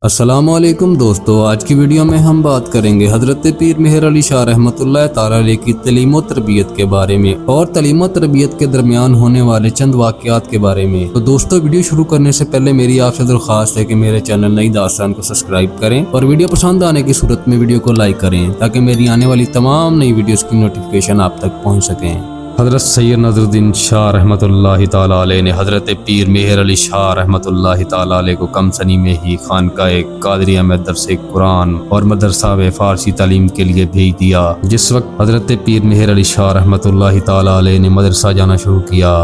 السلام علیکم دوستو، آج کی ویڈیو میں ہم بات کریں گے حضرت پیر مہر علی شاہ رحمۃ اللہ تعالی علیہ کی تعلیم و تربیت کے بارے میں اور تعلیم و تربیت کے درمیان ہونے والے چند واقعات کے بارے میں۔ تو دوستو، ویڈیو شروع کرنے سے پہلے میری آپ سے درخواست ہے کہ میرے چینل نئی داستان کو سبسکرائب کریں اور ویڈیو پسند آنے کی صورت میں ویڈیو کو لائک کریں تاکہ میری آنے والی تمام نئی ویڈیوز کی نوٹیفیکیشن آپ تک پہنچ سکیں۔ حضرت سید نظر الدین شاہ رحمۃ اللہ تعالی علیہ نے حضرت پیر مہر علی شاہ رحمۃ اللہ تعالی علیہ کو کم سنی میں ہی خانقاہ قادریہ میں درس قرآن اور مدرسہ میں فارسی تعلیم کے لیے بھیج دیا۔ جس وقت حضرت پیر مہر علی شاہ رحمۃ اللہ تعالی علیہ نے مدرسہ جانا شروع کیا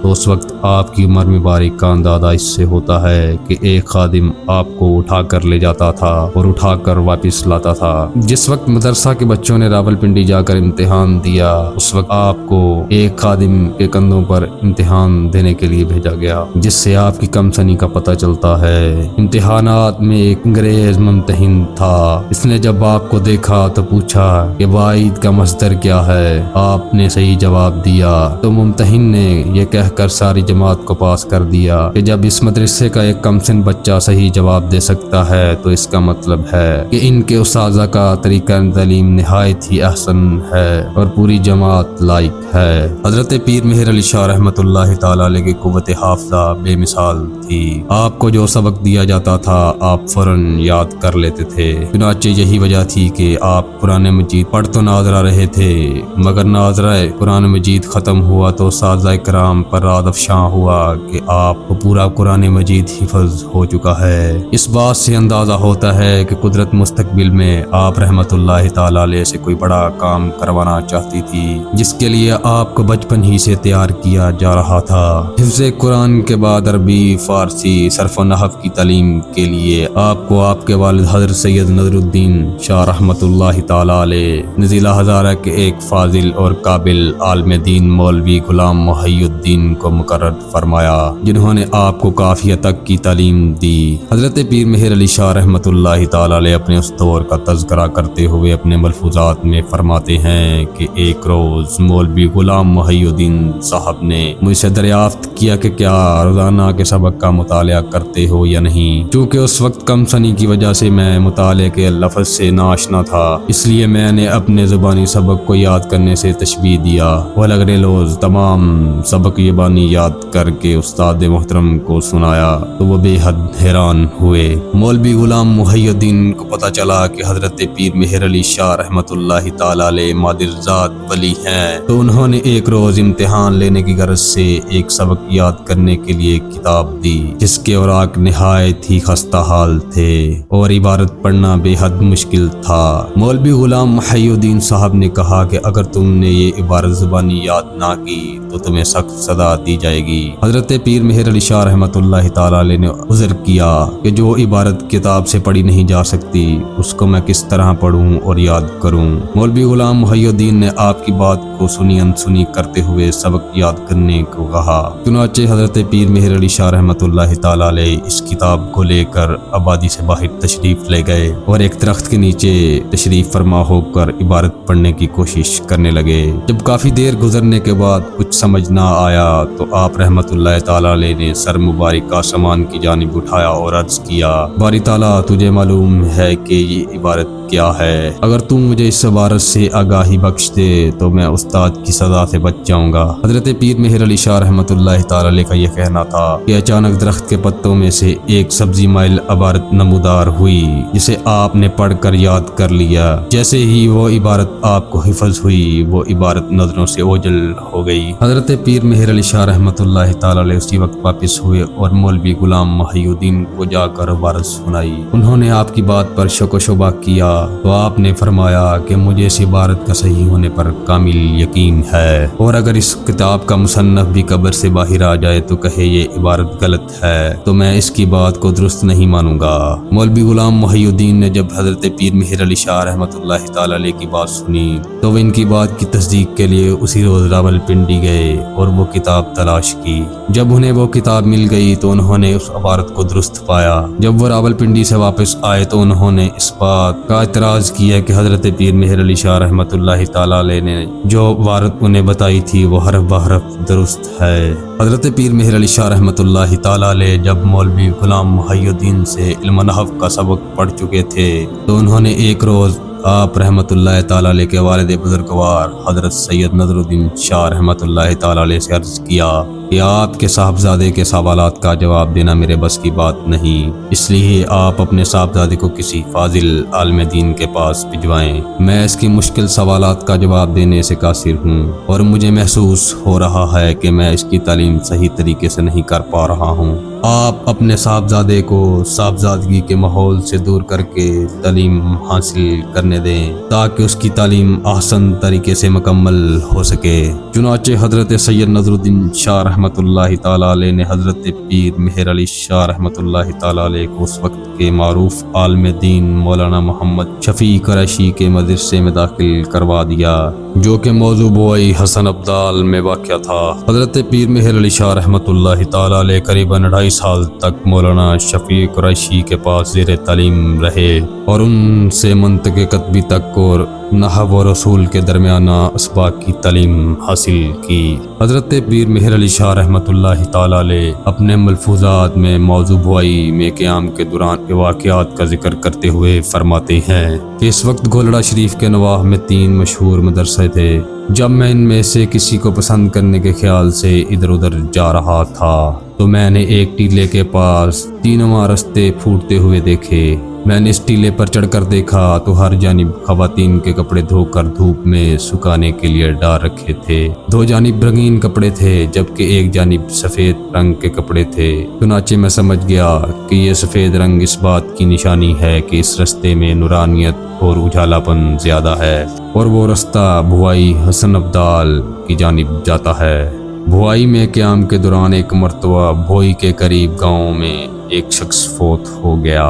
تو اس وقت آپ کی عمر مبارک کا اندازہ اس سے ہوتا ہے کہ ایک خادم آپ کو اٹھا کر لے جاتا تھا اور اٹھا کر واپس لاتا تھا۔ جس وقت مدرسہ کے بچوں نے راولپنڈی جا کر امتحان دیا، اس وقت آپ کو ایک خادم کے کندھوں پر امتحان دینے کے لیے بھیجا گیا، جس سے آپ کی کم سنی کا پتہ چلتا ہے۔ امتحانات میں ایک انگریز ممتحن تھا۔ اس نے جب آپ کو دیکھا تو پوچھا کہ واحد کا مصدر کیا ہے؟ آپ نے صحیح جواب دیا تو ممتحن نے یہ کہہ کر ساری جماعت کو پاس کر دیا کہ جب اس مدرسے کا ایک کم سن بچہ صحیح جواب دے سکتا ہے تو اس کا مطلب ہے کہ ان کے اساتذہ کا طریقہ تعلیم نہایت ہی احسن ہے اور پوری جماعت لائق ہے۔ حضرت پیر مہر علی شاہ رحمۃ اللہ تعالی علیہ کی قوت حافظہ بے مثال تھی۔ آپ کو جو سبق دیا جاتا تھا آپ فوراً یاد کر لیتے تھے۔ چنانچہ یہی وجہ تھی کہ آپ قرآن مجید پڑھ تو ناظرہ رہے تھے، مگر ناظرہ قرآن مجید ختم ہوا تو اساتذہ کرام پر رعد افشاں ہوا کہ آپ کو پورا قرآن مجید حفظ ہو چکا ہے۔ اس بات سے اندازہ ہوتا ہے کہ قدرت مستقبل میں آپ رحمت اللہ تعالی علیہ سے کوئی بڑا کام کروانا چاہتی تھی، جس کے لیے آپ کو بچپن ہی سے تیار کیا جا رہا تھا۔ حفظ قرآن کے بعد عربی، فارسی، صرف و نحو کی تعلیم کے لیے آپ کو آپ کے والد حضرت سید نظر الدین شاہ رحمت اللہ تعالی علیہ نے ضلع ہزارہ کے ایک فاضل اور قابل عالم دین مولوی غلام محی الدین کو مقرر فرمایا، جنہوں نے آپ کو کافیہ تک کی تعلیم دی۔ حضرت پیر مہر علی شاہ رحمۃ اللہ تعالی علیہ اپنے اس دور کا تذکرہ کرتے ہوئے اپنے ملفوظات میں فرماتے ہیں کہ ایک روز مولوی غلام محی الدین صاحب نے مجھ سے دریافت کیا کہ کیا روزانہ کے سبق کا مطالعہ کرتے ہو یا نہیں۔ چونکہ اس وقت کم سنی کی وجہ سے میں مطالعے کے لفظ سے ناآشنا تھا، اس لیے میں نے اپنے زبانی سبق کو یاد کرنے سے تشبیہ دیا۔ وہ اگلے روز تمام سبق زبانی یاد کر کے استاد محترم کو سنایا تو وہ بے حد حیران ہوئے۔ مولوی غلام محی الدین کو پتہ چلا کہ حضرت پیر مہر علی شاہ رحمۃ اللہ تعالی علیہ مادر ذات ولی ہیں، تو انہوں نے ایک روز امتحان لینے کی غرض سے ایک سبق یاد کرنے کے لیے کتاب دی، جس کے اوراق نہایت ہی خستہ حال تھے اور عبارت پڑھنا بے حد مشکل تھا۔ مولوی غلام محی الدین صاحب نے کہا کہ اگر تم نے یہ عبارت زبانی یاد نہ کی تو تمہیں سخت سزا دی جائے گی۔ حضرت پیر مہر علی شاہ رحمۃ اللہ تعالی علیہ نے عذر کیا کہ جو عبارت کتاب سے پڑھی نہیں جا سکتی اس کو میں کس طرح پڑھوں اور یاد کروں۔ مولوی غلام محی الدین نے آپ کی بات کو سنی انسنی کرتے ہوئے سبق یاد کرنے کو کہا۔ چنانچہ حضرت پیر مہر علی شاہ رحمۃ اللہ تعالی علیہ اس کتاب کو لے کر آبادی سے باہر تشریف لے گئے اور ایک درخت کے نیچے تشریف فرما ہو کر عبارت پڑھنے کی کوشش کرنے لگے۔ جب کافی دیر گزرنے کے بعد کچھ سمجھ نہ آیا تو آپ رحمت اللہ تعالی علیہ نے سر مبارک آسمان کی جانب اٹھایا اور عرض کیا، باری تعالیٰ تجھے معلوم ہے کہ یہ عبارت کیا ہے؟ اگر تم مجھے اس عبارت سے آگاہی بخش دے تو میں استاد کی سزا سے بچ جاؤں گا۔ حضرت پیر مہر علی شاہ رحمۃ اللہ تعالی علیہ کا یہ کہنا تھا کہ اچانک درخت کے پتوں میں سے ایک سبزی مائل عبارت نمودار ہوئی، جسے آپ نے پڑھ کر یاد کر لیا۔ جیسے ہی وہ عبارت آپ کو حفظ ہوئی وہ عبارت نظروں سے اوجھل ہو گئی۔ حضرت پیر مہر علی شاہ رحمۃ اللہ تعالی علیہ اسی وقت واپس ہوئے اور مولوی غلام محی الدین کو جا کر عبارت سنائی۔ انہوں نے آپ کی بات پر شک و شبہ کیا تو آپ نے فرمایا کہ مجھے اس عبارت کا صحیح ہونے پر کامل یقین ہے، اور اگر اس کتاب کا مصنف بھی قبر سے باہر آ جائے تو کہے یہ عبارت غلط ہے تو میں اس کی بات کو درست نہیں مانوں گا۔ مولوی غلام محی الدین نے جب حضرت پیر مہر علی شاہ رحمۃ اللہ تعالی علیہ کی بات سنی تو وہ ان کی بات کی تصدیق کے لیے اسی روز راولپنڈی گئے اور وہ کتاب تلاش کی۔ جب انہیں وہ کتاب مل گئی تو انہوں نے اس عبارت کو درست پایا۔ جب وہ راولپنڈی سے واپس آئے تو انہوں نے اس بات کا اعتراض کیا کہ حضرت پیر مہر علی شاہ رحمۃ اللہ تعالی علیہ نے جو عبارت انہیں بتائی تھی وہ حرف بحرف درست ہے۔ حضرت پیر مہر علی شاہ رحمۃ اللہ تعالی علیہ جب مولوی غلام محی الدین سے علم نحو کا سبق پڑھ چکے تھے تو انہوں نے ایک روز آپ رحمۃ اللہ تعالی علیہ کے والد بزرگوار حضرت سید نظر الدین شاہ رحمۃ اللہ تعالی علیہ سے عرض کیا کہ آپ کے صاحبزادے کے سوالات کا جواب دینا میرے بس کی بات نہیں، اس لیے آپ اپنے صاحبزادے کو کسی فاضل عالم دین کے پاس بھجوائیں۔ میں اس کی مشکل سوالات کا جواب دینے سے قاصر ہوں اور مجھے محسوس ہو رہا ہے کہ میں اس کی تعلیم صحیح طریقے سے نہیں کر پا رہا ہوں۔ آپ اپنے صاحبزادے کو صاحبزادگی کے ماحول سے دور کر کے تعلیم حاصل کرنے دیں تاکہ اس کی تعلیم احسن طریقے سے مکمل ہو سکے۔ چنانچہ حضرت سید نظر الدین شاہ رحمۃ اللہ تعالی علیہ نے حضرت پیر مہر علی شاہ رحمۃ اللہ تعالی علیہ کو اس وقت کے معروف عالم دین مولانا محمد شفیع قریشی کے مدرسے میں داخل کروا دیا، جو کہ موضوع بوئی حسن ابدال میں واقع تھا۔ حضرت پیر مہر علی شاہ رحمۃ اللہ تعالی علیہ قریباً 2.5 سال تک مولانا شفیع قریشی کے پاس زیر تعلیم رہے اور ان سے منطق قطبی تک اور نحو و رسول کے درمیانہ اسباق کی تعلیم حاصل کی۔ حضرت پیر مہر علی شاہ رحمۃ اللہ تعالی علیہ اپنے ملفوظات میں موضوع بوائی میں قیام کے دوران کے واقعات کا ذکر کرتے ہوئے فرماتے ہیں کہ اس وقت گولڑا شریف کے نواح میں 3 مشہور مدرسے تھے۔ جب میں ان میں سے کسی کو پسند کرنے کے خیال سے ادھر ادھر جا رہا تھا تو میں نے ایک ٹیلے کے پاس 3 رستے پھوٹتے ہوئے دیکھے۔ میں نے اس ٹیلے پر چڑھ کر دیکھا تو ہر جانب خواتین کے کپڑے دھو کر دھوپ میں سکھانے کے لیے ڈال رکھے تھے۔ 2 جانب رنگین کپڑے تھے جبکہ ایک جانب سفید رنگ کے کپڑے تھے۔ چنانچہ میں سمجھ گیا کہ یہ سفید رنگ اس بات کی نشانی ہے کہ اس رستے میں نورانیت اور اجالا پن زیادہ ہے اور وہ رستہ بھوائی حسن ابدال کی جانب جاتا ہے۔ بھوائی میں قیام کے دوران ایک مرتبہ بھوئی کے قریب گاؤں میں ایک شخص فوت ہو گیا۔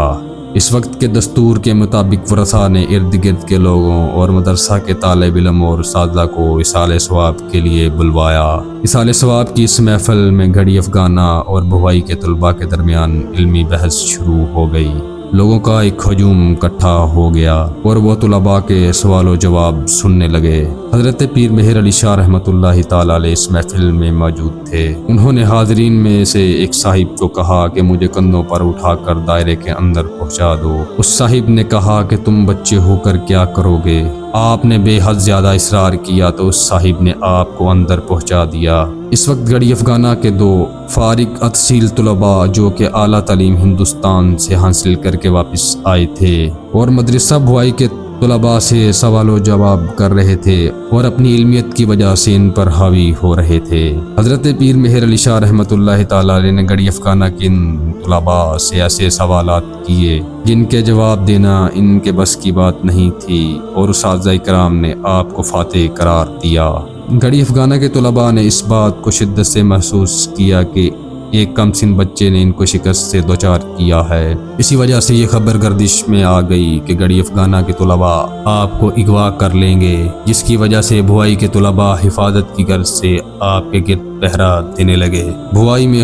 اس وقت کے دستور کے مطابق ورثاء نے ارد گرد کے لوگوں اور مدرسہ کے طالب علم اور اساتذہ کو اصالہ ثواب کے لیے بلوایا۔ اصالہ ثواب کی اس محفل میں گھڑی افغانہ اور بھوائی کے طلباء کے درمیان علمی بحث شروع ہو گئی۔ لوگوں کا ایک ہجوم اکٹھا ہو گیا اور وہ طلباء کے سوال و جواب سننے لگے۔ حضرت پیر مہر علی شاہ رحمۃ اللہ تعالی علیہ اس محفل میں موجود تھے۔ انہوں نے حاضرین میں سے ایک صاحب کو کہا کہ مجھے کندھوں پر اٹھا کر دائرے کے اندر پہنچا دو۔ اس صاحب نے کہا کہ تم بچے ہو کر کیا کرو گے؟ آپ نے بے حد زیادہ اصرار کیا تو اس صاحب نے آپ کو اندر پہنچا دیا۔ اس وقت گڑھی افغانہ کے 2 فارغ التحصیل طلباء جو کہ اعلیٰ تعلیم ہندوستان سے حاصل کر کے واپس آئے تھے اور مدرسہ بھوائی کے طلباء سے سوال و جواب کر رہے تھے اور اپنی علمیت کی وجہ سے ان پر حاوی ہو رہے تھے۔ حضرت پیر مہر علی شاہ رحمۃ اللہ تعالی علیہ نے گڑھی افغانہ کے ان طلباء سے ایسے سوالات کیے جن کے جواب دینا ان کے بس کی بات نہیں تھی اور اساتذہ کرام نے آپ کو فاتح قرار دیا۔ گڑھی افغانہ کے طلباء نے اس بات کو شدت سے محسوس کیا کہ ایک کم سن بچے نے ان کو شکست سے دوچار کیا ہے۔ اسی وجہ سے یہ خبر گردش میں آ گئی کہ گڑھی افغانہ کے طلباء آپ کو اغوا کر لیں گے، جس کی وجہ سے بھوائی کے طلباء حفاظت کی غرض سے آپ کے گرد پہرا دینے لگے۔ بھوائی میں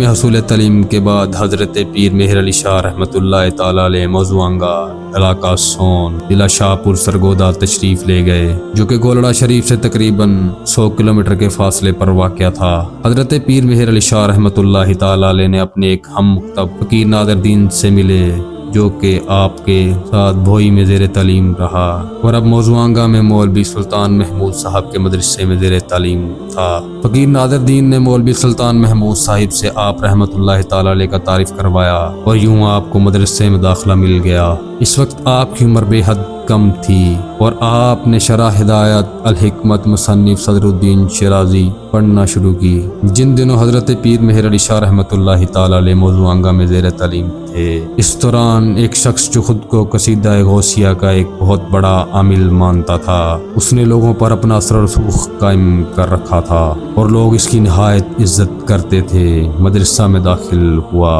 حصول تعلیم کے بعد حضرت پیر مہر علی شاہ رحمۃ اللہ تعالی علیہ موضوعانگا علاقہ سون ضلع شاہپور سرگودا تشریف لے گئے، جو کہ گولڑا شریف سے تقریباً 100 کلومیٹر کے فاصلے پر واقع تھا۔ حضرت پیر مہر علی شاہ رحمۃ اللہ تعالی علیہ نے اپنے ایک ہم مکتب فقیر نادر دین سے ملے، جو کہ آپ کے ساتھ بھوئی میں زیر تعلیم رہا اور اب موضوعانگا میں مولوی سلطان محمود صاحب کے مدرسے میں زیر تعلیم تھا۔ فقیر نادر دین نے مولوی سلطان محمود صاحب سے آپ رحمۃ اللہ تعالی علیہ کا تعارف کروایا اور یوں آپ کو مدرسے میں داخلہ مل گیا۔ اس وقت آپ کی عمر بے حد کم تھی اور آپ نے شرح ہدایت الحکمت مصنف صدر الدین شیرازی پڑھنا شروع کی۔ جن دنوں حضرت پیر مہر علی شاہ رحمۃ اللہ تعالی علیہ موضوعانگا میں زیر تعلیم تھے، اس دوران ایک شخص جو خود کو قصیدہ غوثیہ کا ایک بہت بڑا عامل مانتا تھا، اس نے لوگوں پر اپنا اثر و رسوخ قائم کر رکھا تھا اور لوگ اس کی نہایت عزت کرتے تھے۔ مدرسہ میں داخل ہوا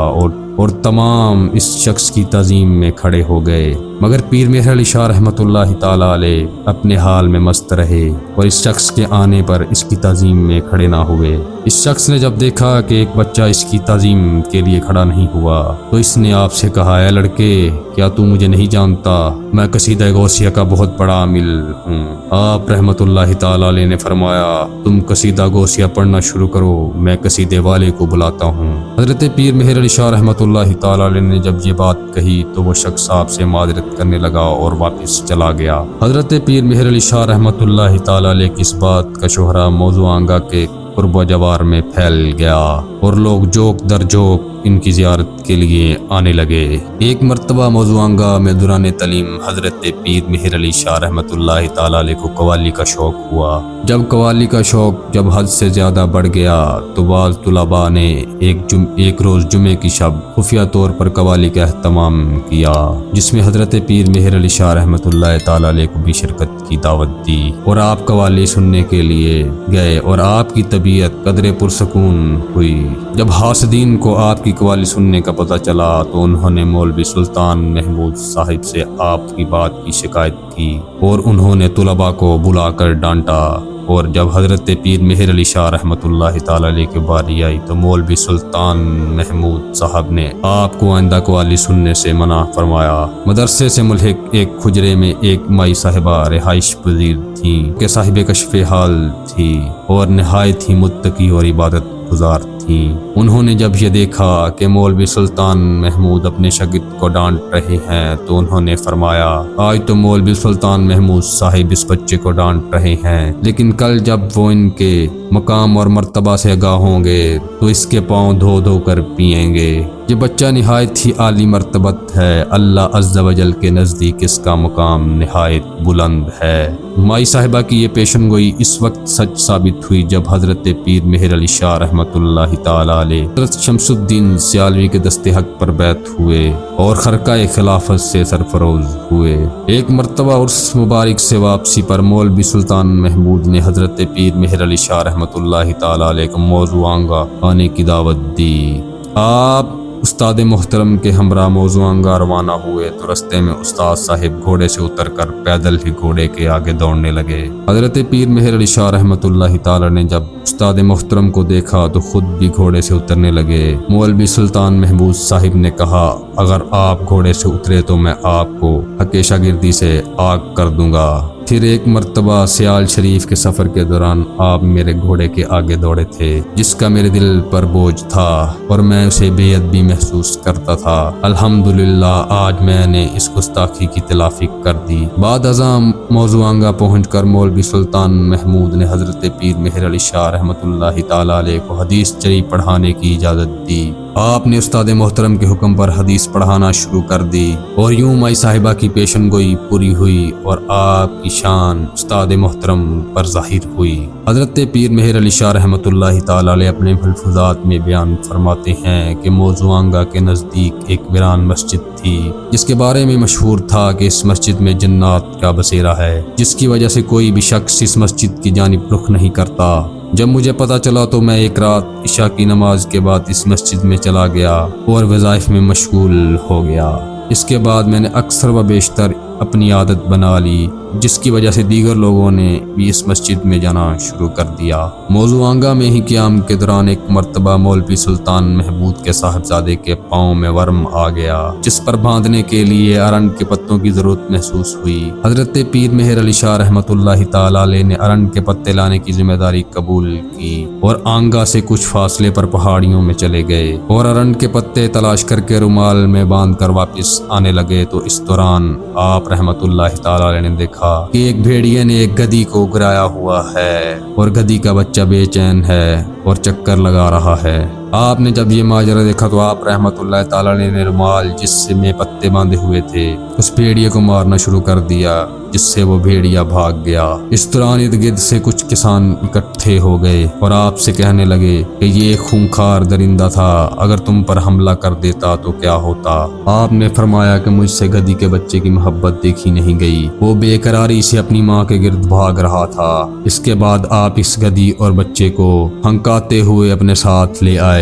اور تمام اس شخص کی تعظیم میں کھڑے ہو گئے۔ مگر پیر مہر علی شاہ رحمۃ اللہ تعالی علیہ اپنے حال میں مست رہے اور اس شخص کے آنے پر اس کی تعظیم میں کھڑے نہ ہوئے۔ اس شخص نے جب دیکھا کہ ایک بچہ اس کی تعظیم کے لیے کھڑا نہیں ہوا تو اس نے آپ سے کہا، اے لڑکے، کیا تو مجھے نہیں جانتا؟ میں قصیدہ غوثیہ کا بہت بڑا عامل ہوں۔ آپ رحمۃ اللہ تعالی علیہ نے فرمایا، تم قصیدہ غوثیہ پڑھنا شروع کرو، میں قصیدے والے کو بلاتا ہوں۔ حضرت پیر مہر علی شاہ رحمۃ اللہ تعالی علیہ نے جب یہ بات کہی تو وہ شخص آپ سے معذرت کرنے لگا اور واپس چلا گیا۔ حضرت پیر مہر علی شاہ رحمۃ اللہ تعالی علیہ کی اس بات کا شہرہ موضوع آنگا کے قرب و جوار میں پھیل گیا اور لوگ جوک در جوک ان کی زیارت کے لیے آنے لگے۔ ایک مرتبہ موضوعانگاہ میں دوران تعلیم حضرت پیر مہر علی شاہ رحمۃ اللہ تعالی علیہ کو قوالی کا شوق ہوا۔ جب قوالی کا شوق جب حد سے زیادہ بڑھ گیا تو بعض طلباء نے ایک روز جمعے کی شب خفیہ طور پر قوالی کا اہتمام کیا، جس میں حضرت پیر مہر علی شاہ رحمۃ اللہ تعالی علیہ کو بھی شرکت کی دعوت دی اور آپ قوالی سننے کے لیے گئے اور آپ کی طبیعت قدرے پرسکون ہوئی۔ جب حاسدین کو آپ کی قوالی سننے کا پتہ چلا تو انہوں نے مولوی سلطان محمود صاحب سے آپ کی بات کی شکایت کی اور انہوں نے طلباء کو بلا کر ڈانٹا، اور جب حضرت پیر مہر علی شاہ رحمۃ اللہ تعالی علیہ کی باری آئی تو مولوی سلطان محمود صاحب نے آپ کو آئندہ قوالی سننے سے منع فرمایا۔ مدرسے سے ملحق ایک کھجرے میں ایک مائی صاحبہ رہائش پذیر تھیں کہ صاحب کشف حال تھی اور نہایت ہی متقی اور عبادت گزار تھیں۔ انہوں نے جب یہ دیکھا کہ مولوی سلطان محمود اپنے شاگرد کو ڈانٹ رہے ہیں تو انہوں نے فرمایا، آج تو مولوی سلطان محمود صاحب اس بچے کو ڈانٹ رہے ہیں، لیکن کل جب وہ ان کے مقام اور مرتبہ سے آگاہ ہوں گے تو اس کے پاؤں دھو دھو کر پیئیں گے۔ یہ بچہ نہایت ہی عالی مرتبت ہے، اللہ عز و جل کے نزدیک اس کا مقام نہایت بلند ہے۔ مائی صاحبہ کی یہ پیشن گوئی اس وقت سچ ثابت ہوئی جب حضرت پیر مہر علی شاہ رحمۃ اللہ تعالی علیہ حضرت شمس الدین سیالوی کے دست حق پر بیعت ہوئے اور خرقہ خلافت سے سرفروز ہوئے۔ ایک مرتبہ عرس مبارک سے واپسی پر مولوی سلطان محمود نے حضرت پیر مہر علی شاہ رحمۃ اللہ تعالی علیہ کو موضوعانگاہ آنے کی دعوت دی۔ آپ استاد محترم کے ہمراہ موضوعانگاہ روانہ ہوئے تو رستے میں استاد صاحب گھوڑے سے اتر کر پیدل ہی گھوڑے کے آگے دوڑنے لگے۔ حضرت پیر مہر علی شاہ رحمۃ اللہ تعالی نے جب استاد محترم کو دیکھا تو خود بھی گھوڑے سے اترنے لگے۔ مولوی سلطان محمود صاحب نے کہا، اگر آپ گھوڑے سے اترے تو میں آپ کو حق شاگردی سے آگ کر دوں گا۔ پھر ایک مرتبہ سیال شریف کے سفر کے دوران آپ میرے گھوڑے کے آگے دوڑے تھے، جس کا میرے دل پر بوجھ تھا اور میں اسے بے ادبی محسوس کرتا تھا۔ الحمدللہ آج میں نے اس گستاخی کی تلافی کر دی۔ بعد ازاں موضوعانگاہ پہنچ کر مولوی سلطان محمود نے حضرت پیر مہر علی شاہ رحمۃ اللہ تعالی علیہ کو حدیث شریف پڑھانے کی اجازت دی۔ آپ نے استاد محترم کے حکم پر حدیث پڑھانا شروع کر دی اور یوں مائی صاحبہ کی پیشن گوئی پوری ہوئی اور آپ کی شان استاد محترم پر ظاہر ہوئی۔ حضرت پیر مہر علی شاہ رحمۃ اللہ تعالی علیہ اپنے ملفوظات میں بیان فرماتے ہیں کہ موضوعانگاہ کے نزدیک ایک ویران مسجد تھی، جس کے بارے میں مشہور تھا کہ اس مسجد میں جنات کا بسیرا ہے، جس کی وجہ سے کوئی بھی شخص اس مسجد کی جانب رخ نہیں کرتا۔ جب مجھے پتا چلا تو میں ایک رات عشاء کی نماز کے بعد اس مسجد میں چلا گیا اور وظائف میں مشغول ہو گیا۔ اس کے بعد میں نے اکثر و بیشتر اپنی عادت بنا لی، جس کی وجہ سے دیگر لوگوں نے بھی اس مسجد میں جانا شروع کر دیا۔ موضوعانگاہ میں ہی قیام کے دوران ایک مرتبہ مولوی سلطان محمود کے صاحبزادے کے پاؤں میں ورم آ گیا، جس پر باندھنے کے لیے ارنڈ کے پتوں کی ضرورت محسوس ہوئی۔ حضرت پیر مہر علی شاہ رحمۃ اللہ تعالی علیہ نے ارنڈ کے پتے لانے کی ذمہ داری قبول کی اور آنگا سے کچھ فاصلے پر پہاڑیوں میں چلے گئے اور ارنڈ کے پتے تلاش کر کے رومال میں باندھ کر واپس آنے لگے تو اس دوران آپ رحمۃ اللہ تعالی علیہ نے دیکھا کہ ایک بھیڑیے نے ایک گدھی کو گرایا ہوا ہے اور گدھی کا بچہ بے چین ہے اور چکر لگا رہا ہے۔ آپ نے جب یہ ماجرا دیکھا تو آپ رحمۃ اللہ تعالی علیہ نے رومال جس سے میں پتے باندھے ہوئے تھے اس بھیڑیے کو مارنا شروع کر دیا، جس سے وہ بھیڑیا بھاگ گیا۔ اس دوران ارد گرد سے کچھ کسان اکٹھے ہو گئے اور آپ سے کہنے لگے کہ یہ ایک خونخوار درندہ تھا، اگر تم پر حملہ کر دیتا تو کیا ہوتا؟ آپ نے فرمایا کہ مجھ سے گدھی کے بچے کی محبت دیکھی نہیں گئی، وہ بے قراری سے اپنی ماں کے گرد بھاگ رہا تھا۔ اس کے بعد آپ اس گدھی اور بچے کو ہنکاتے ہوئے اپنے ساتھ لے آئے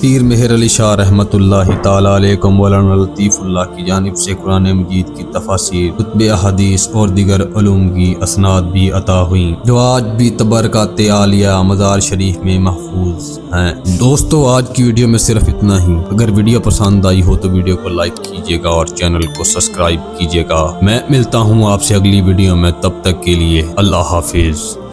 پیر مہر علی شاہ رحمۃ اللہ تعالی علیہ کو مولانا لطیف اللہ کی جانب سے قرآن مجید کی تفاسیر، کتب احادیث اور دیگر علوم کی اسناد بھی عطا ہوئیں، جو آج بھی تبرکات عالیہ مزار شریف میں محفوظ ہیں۔ دوستو آج کی ویڈیو میں صرف اتنا ہی۔ اگر ویڈیو پسند آئی ہو تو ویڈیو کو لائک کیجیے گا اور چینل کو سبسکرائب کیجیے گا۔ میں ملتا ہوں آپ سے اگلی ویڈیو میں، تب تک کے لیے اللہ حافظ۔